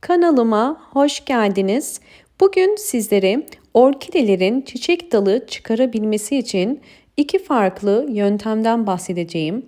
Kanalıma hoş geldiniz. Bugün sizlere orkidelerin çiçek dalı çıkarabilmesi için iki farklı yöntemden bahsedeceğim.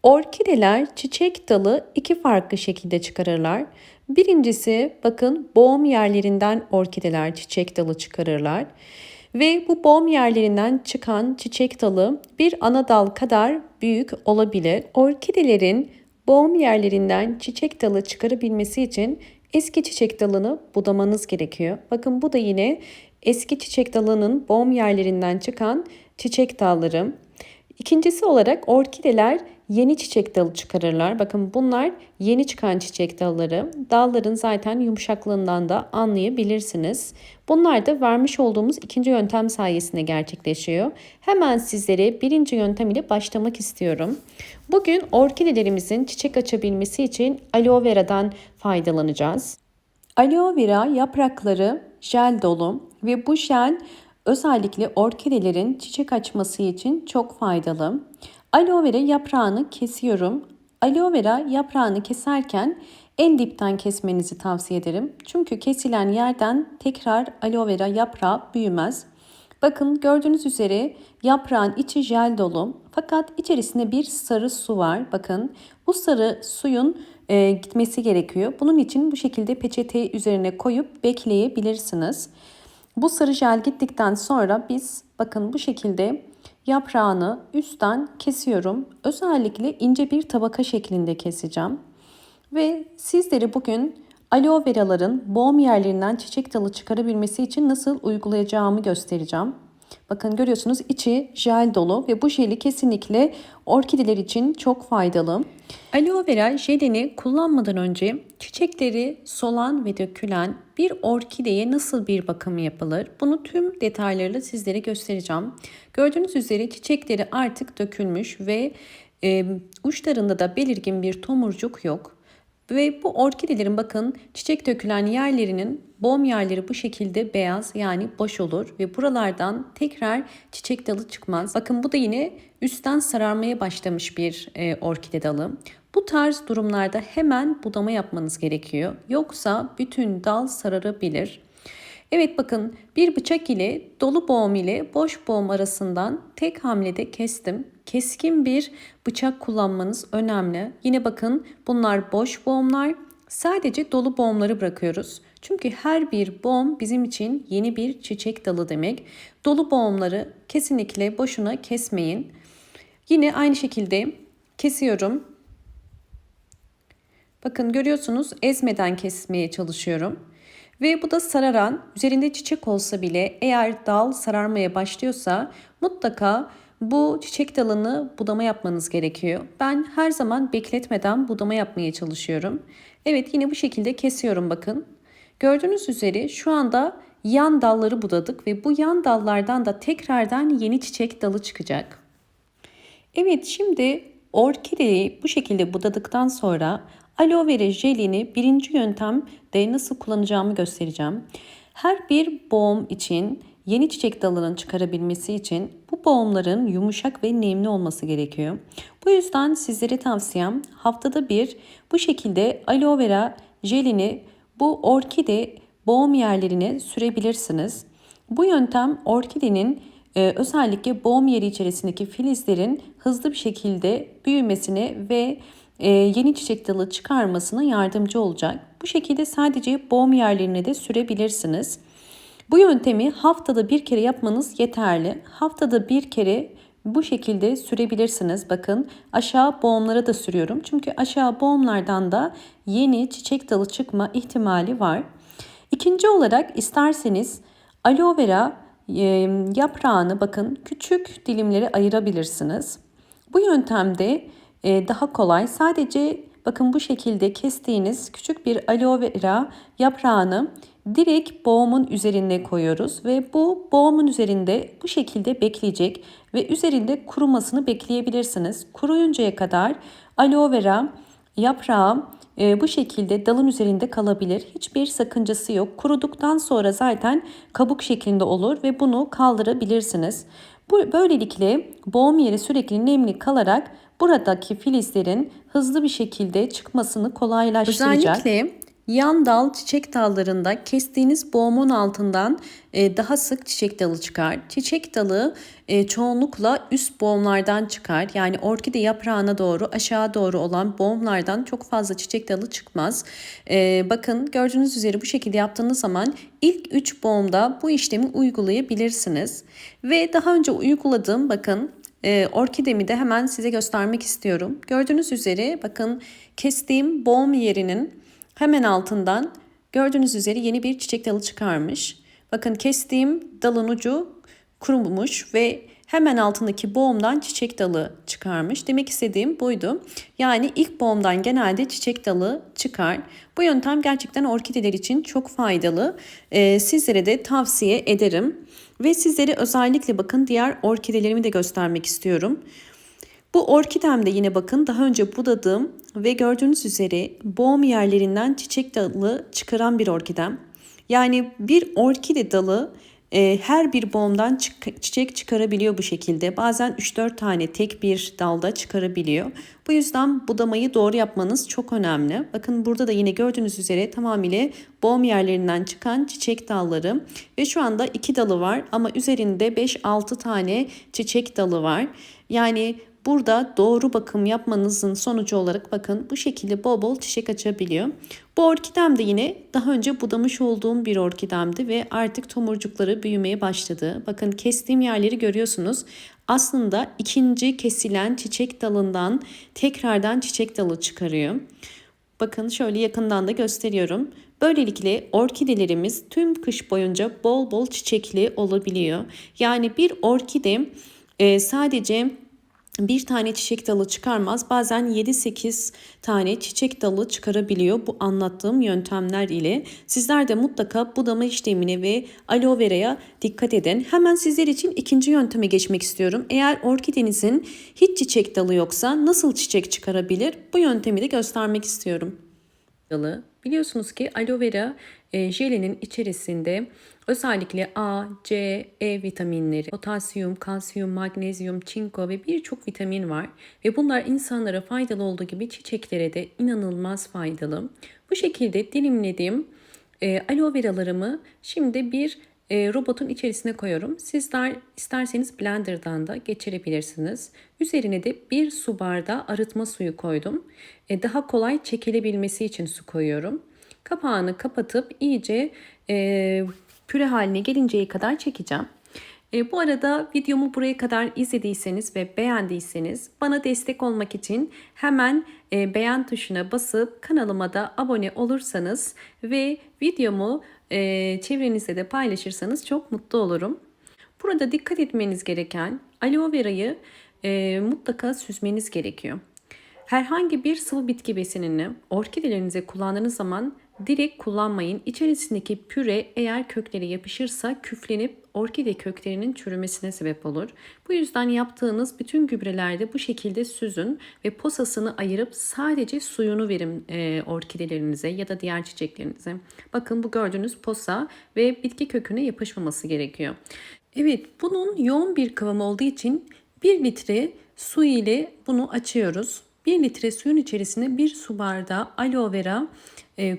Orkideler çiçek dalı iki farklı şekilde çıkarırlar. Birincisi bakın boğum yerlerinden orkideler çiçek dalı çıkarırlar. Ve bu boğum yerlerinden çıkan çiçek dalı bir ana dal kadar büyük olabilir. Orkidelerin boğum yerlerinden çiçek dalı çıkarabilmesi için eski çiçek dalını budamanız gerekiyor. Bakın bu da yine eski çiçek dalının boğum yerlerinden çıkan çiçek dalları. İkincisi olarak orkideler yeni çiçek dalı çıkarırlar. Bakın bunlar yeni çıkan çiçek dalları. Dalların zaten yumuşaklığından da anlayabilirsiniz. Bunlar da vermiş olduğumuz ikinci yöntem sayesinde gerçekleşiyor. Hemen sizlere birinci yöntem ile başlamak istiyorum. Bugün orkidelerimizin çiçek açabilmesi için aloe vera'dan faydalanacağız. Aloe vera yaprakları jel dolu ve bu jel özellikle orkidelerin çiçek açması için çok faydalı. Aloe vera yaprağını kesiyorum. Aloe vera yaprağını keserken en dipten kesmenizi tavsiye ederim. Çünkü kesilen yerden tekrar aloe vera yaprağı büyümez. Bakın gördüğünüz üzere yaprağın içi jel dolu fakat içerisinde bir sarı su var. Bakın bu sarı suyun gitmesi gerekiyor. Bunun için bu şekilde peçeteyi üzerine koyup bekleyebilirsiniz. Bu sarı jel gittikten sonra biz bakın bu şekilde yaprağını üstten kesiyorum. Özellikle ince bir tabaka şeklinde keseceğim. Ve sizlere bugün aloe veraların boğum yerlerinden çiçek dalı çıkarabilmesi için nasıl uygulayacağımı göstereceğim. Bakın görüyorsunuz içi jel dolu ve bu jeli kesinlikle orkideler için çok faydalı. Aloe vera jelini kullanmadan önce çiçekleri solan ve dökülen bir orkideye nasıl bir bakımı yapılır? Bunu tüm detaylarıyla sizlere göstereceğim. Gördüğünüz üzere çiçekleri artık dökülmüş ve uçlarında da belirgin bir tomurcuk yok. Ve bu orkidelerin bakın çiçek dökülen yerlerinin boğum yerleri bu şekilde beyaz yani boş olur ve buralardan tekrar çiçek dalı çıkmaz. Bakın bu da yine üstten sararmaya başlamış bir orkide dalı. Bu tarz durumlarda hemen budama yapmanız gerekiyor. Yoksa bütün dal sararabilir. Evet bakın bir bıçak ile dolu boğum ile boş boğum arasından tek hamlede kestim. Keskin bir bıçak kullanmanız önemli. Yine bakın bunlar boş boğumlar. Sadece dolu boğumları bırakıyoruz. Çünkü her bir boğum bizim için yeni bir çiçek dalı demek. Dolu boğumları kesinlikle boşuna kesmeyin. Yine aynı şekilde kesiyorum. Bakın görüyorsunuz ezmeden kesmeye çalışıyorum. Ve bu da sararan, üzerinde çiçek olsa bile eğer dal sararmaya başlıyorsa mutlaka bu çiçek dalını budama yapmanız gerekiyor. Ben her zaman bekletmeden budama yapmaya çalışıyorum. Evet yine bu şekilde kesiyorum bakın. Gördüğünüz üzere şu anda yan dalları budadık ve bu yan dallardan da tekrardan yeni çiçek dalı çıkacak. Evet şimdi orkideyi bu şekilde budadıktan sonra aloe vera jelini birinci yöntemde nasıl kullanacağımı göstereceğim. Her bir boğum için yeni çiçek dalının çıkarabilmesi için bu boğumların yumuşak ve nemli olması gerekiyor. Bu yüzden sizlere tavsiyem haftada bir bu şekilde aloe vera jelini bu orkide boğum yerlerine sürebilirsiniz. Bu yöntem orkidenin özellikle boğum yeri içerisindeki filizlerin hızlı bir şekilde büyümesine ve yeni çiçek dalı çıkarmasına yardımcı olacak. Bu şekilde sadece boğum yerlerine de sürebilirsiniz. Bu yöntemi haftada bir kere yapmanız yeterli. Haftada bir kere bu şekilde sürebilirsiniz. Bakın aşağı boğumlara da sürüyorum. Çünkü aşağı boğumlardan da yeni çiçek dalı çıkma ihtimali var. İkinci olarak isterseniz aloe vera yaprağını bakın küçük dilimlere ayırabilirsiniz. Bu yöntemde daha kolay. Sadece bakın bu şekilde kestiğiniz küçük bir aloe vera yaprağını direkt boğumun üzerine koyuyoruz ve bu boğumun üzerinde bu şekilde bekleyecek ve üzerinde kurumasını bekleyebilirsiniz. Kuruyuncaya kadar aloe vera yaprağı bu şekilde dalın üzerinde kalabilir. Hiçbir sakıncası yok. Kuruduktan sonra zaten kabuk şeklinde olur ve bunu kaldırabilirsiniz. Böylelikle boğum yeri sürekli nemli kalarak buradaki filizlerin hızlı bir şekilde çıkmasını kolaylaştıracak. Özellikle Yan dal çiçek dallarında kestiğiniz boğumun altından daha sık çiçek dalı çıkar. Çiçek dalı çoğunlukla üst boğumlardan çıkar. Yani orkide yaprağına doğru aşağı doğru olan boğumlardan çok fazla çiçek dalı çıkmaz. Bakın gördüğünüz üzere bu şekilde yaptığınız zaman ilk 3 boğumda bu işlemi uygulayabilirsiniz. Ve daha önce uyguladığım bakın orkidemi de hemen size göstermek istiyorum. Gördüğünüz üzere bakın kestiğim boğum yerinin hemen altından gördüğünüz üzere yeni bir çiçek dalı çıkarmış. Bakın kestiğim dalın ucu kurumuş ve hemen altındaki boğumdan çiçek dalı çıkarmış. Demek istediğim buydu. Yani ilk boğumdan genelde çiçek dalı çıkar. Bu yöntem gerçekten orkideler için çok faydalı. Sizlere de tavsiye ederim. Ve sizlere özellikle bakın diğer orkidelerimi de göstermek istiyorum. Bu orkidemde yine bakın daha önce budadığım ve gördüğünüz üzere boğum yerlerinden çiçek dalı çıkaran bir orkidem. Yani bir orkide dalı her bir boğumdan çiçek çıkarabiliyor bu şekilde. Bazen 3-4 tane tek bir dalda çıkarabiliyor. Bu yüzden budamayı doğru yapmanız çok önemli. Bakın burada da yine gördüğünüz üzere tamamıyla boğum yerlerinden çıkan çiçek dalları ve şu anda 2 dalı var ama üzerinde 5-6 tane çiçek dalı var. Yani burada doğru bakım yapmanızın sonucu olarak bakın bu şekilde bol bol çiçek açabiliyor. Bu orkidem de yine daha önce budamış olduğum bir orkidemdi ve artık tomurcukları büyümeye başladı. Bakın kestiğim yerleri görüyorsunuz. Aslında ikinci kesilen çiçek dalından tekrardan çiçek dalı çıkarıyor. Bakın şöyle yakından da gösteriyorum. Böylelikle orkidelerimiz tüm kış boyunca bol bol çiçekli olabiliyor. Yani bir orkide sadece bir tane çiçek dalı çıkarmaz. Bazen 7-8 tane çiçek dalı çıkarabiliyor bu anlattığım yöntemler ile. Sizler de mutlaka budama işlemine ve aloe vera'ya dikkat edin. Hemen sizler için ikinci yönteme geçmek istiyorum. Eğer orkidenizin hiç çiçek dalı yoksa nasıl çiçek çıkarabilir? Bu yöntemi de göstermek istiyorum. Biliyorsunuz ki aloe vera jelinin içerisinde özellikle A, C, E vitaminleri, potasyum, kalsiyum, magnezyum, çinko ve birçok vitamin var. Ve bunlar insanlara faydalı olduğu gibi çiçeklere de inanılmaz faydalı. Bu şekilde dilimlediğim aloe veralarımı şimdi bir robotun içerisine koyuyorum. Sizler isterseniz blenderdan da geçirebilirsiniz. Üzerine de bir su bardağı arıtma suyu koydum. Daha kolay çekilebilmesi için su koyuyorum. Kapağını kapatıp iyice püre haline gelinceye kadar çekeceğim. Bu arada videomu buraya kadar izlediyseniz ve beğendiyseniz bana destek olmak için hemen beğen tuşuna basıp kanalıma da abone olursanız ve videomu çevrenizde de paylaşırsanız çok mutlu olurum. Burada dikkat etmeniz gereken aloe verayı mutlaka süzmeniz gerekiyor. Herhangi bir sıvı bitki besinini orkidelerinize kullandığınız zaman direkt kullanmayın. İçerisindeki püre eğer köklere yapışırsa küflenip orkide köklerinin çürümesine sebep olur. Bu yüzden yaptığınız bütün gübrelerde bu şekilde süzün ve posasını ayırıp sadece suyunu verin orkidelerinize ya da diğer çiçeklerinize. Bakın bu gördüğünüz posa ve bitki köküne yapışmaması gerekiyor. Evet, bunun yoğun bir kıvam olduğu için 1 litre su ile bunu açıyoruz. 1 litre suyun içerisine 1 su bardağı aloe vera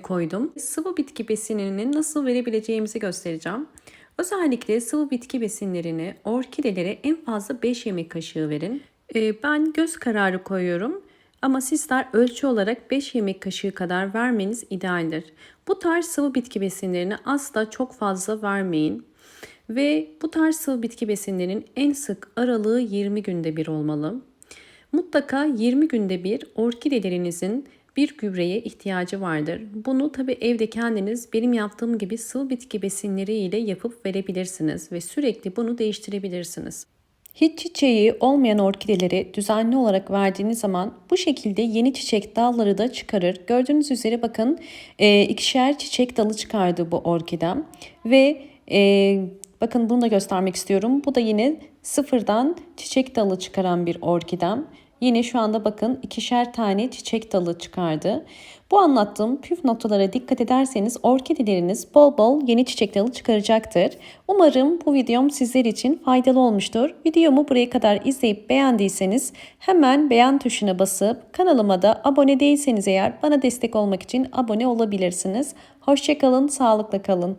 koydum. Sıvı bitki besinini nasıl verebileceğimizi göstereceğim. Özellikle sıvı bitki besinlerini orkidelere en fazla 5 yemek kaşığı verin. Ben göz kararı koyuyorum. Ama sizler ölçü olarak 5 yemek kaşığı kadar vermeniz idealdir. Bu tarz sıvı bitki besinlerini asla çok fazla vermeyin. Ve bu tarz sıvı bitki besinlerinin en sık aralığı 20 günde bir olmalı. Mutlaka 20 günde bir orkidelerinizin bir gübreye ihtiyacı vardır. Bunu tabii evde kendiniz benim yaptığım gibi sıvı bitki besinleri ile yapıp verebilirsiniz ve sürekli bunu değiştirebilirsiniz. Hiç çiçeği olmayan orkideleri düzenli olarak verdiğiniz zaman bu şekilde yeni çiçek dalları da çıkarır. Gördüğünüz üzere bakın ikişer çiçek dalı çıkardı bu orkidem ve bakın bunu da göstermek istiyorum. Bu da yine sıfırdan çiçek dalı çıkaran bir orkidem. yine şu anda bakın ikişer tane çiçek dalı çıkardı. Bu anlattığım püf noktalara dikkat ederseniz orkideleriniz bol bol yeni çiçek dalı çıkaracaktır. Umarım bu videom sizler için faydalı olmuştur. Videomu buraya kadar izleyip beğendiyseniz hemen beğen tuşuna basıp kanalıma da abone değilseniz eğer bana destek olmak için abone olabilirsiniz. Hoşça kalın, sağlıkla kalın.